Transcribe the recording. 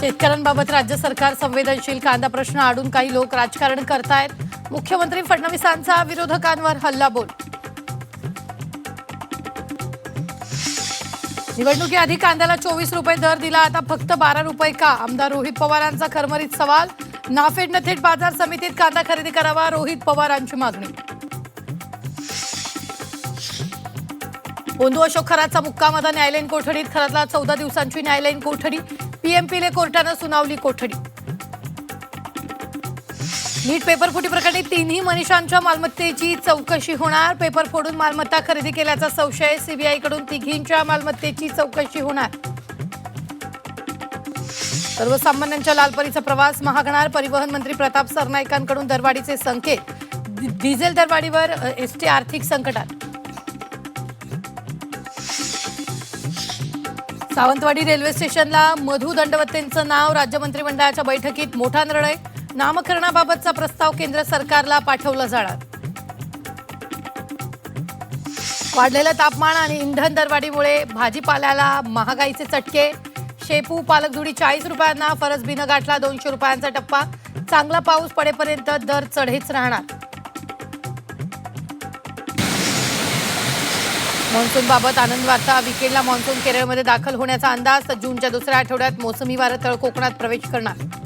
शेतकऱ्यांबाबत राज्य सरकार संवेदनशील, कांदा प्रश्न आडून काही लोक राजकारण करतायत। मुख्यमंत्री फडणवीसांचा विरोधकांवर हल्लाबोल। निवडणुकीआधी कांद्याला 24 रुपये दर दिला, आता फक्त 12 रुपये का? आमदार रोहित पवारांचा खरमरीत सवाल। नाफेडनं थेट बाजार समितीत कांदा खरेदी करावा, रोहित पवारांची मागणी। पोंदू अशोक खरातचा मुक्काम, आता न्यायालयीन कोठडीत। खरातला 14 दिवसांची न्यायालयीन कोठडी। पीएमपीले कोर्टानं सुनावली कोठडी। नीट पेपरफुटी प्रकरणी तिन्ही मनीषांच्या मालमत्तेची चौकशी होणार। पेपर फोडून मालमत्ता खरेदी केल्याचा संशय। सीबीआयकडून तिघींच्या मालमत्तेची चौकशी होणार। सर्वसामान्यांच्या लालपरीचा प्रवास महागणार। परिवहन मंत्री प्रताप सरनाईकांकडून दरवाढीचे संकेत। डिझेल दरवाढीवर एसटी आर्थिक संकटात। सावंतवाडी रेल्वे स्टेशनला मधु दंडवतेंचं नाव। राज्य मंत्रिमंडळाच्या बैठकीत मोठा निर्णय। नामकरणाबाबतचा प्रस्ताव केंद्र सरकारला पाठवला जाणार। वाढलेलं तापमान आणि इंधन दरवाढीमुळे भाजीपाल्याला महागाईचे चटके। शेपू पालक जुडी 40 रुपयांना, फरसबीनं गाठला 200 रुपयांचा टप्पा। चांगला पाऊस पडेपर्यंत दर चढेच राहणार। मान्सूनबाबत आनंद वार्ता। वीकेंडला मान्सून केरळमध्ये दाखल होण्याचा अंदाज। तर जूनच्या दुसऱ्या आठवड्यात मोसमी वारं तळ कोकणात प्रवेश करणार।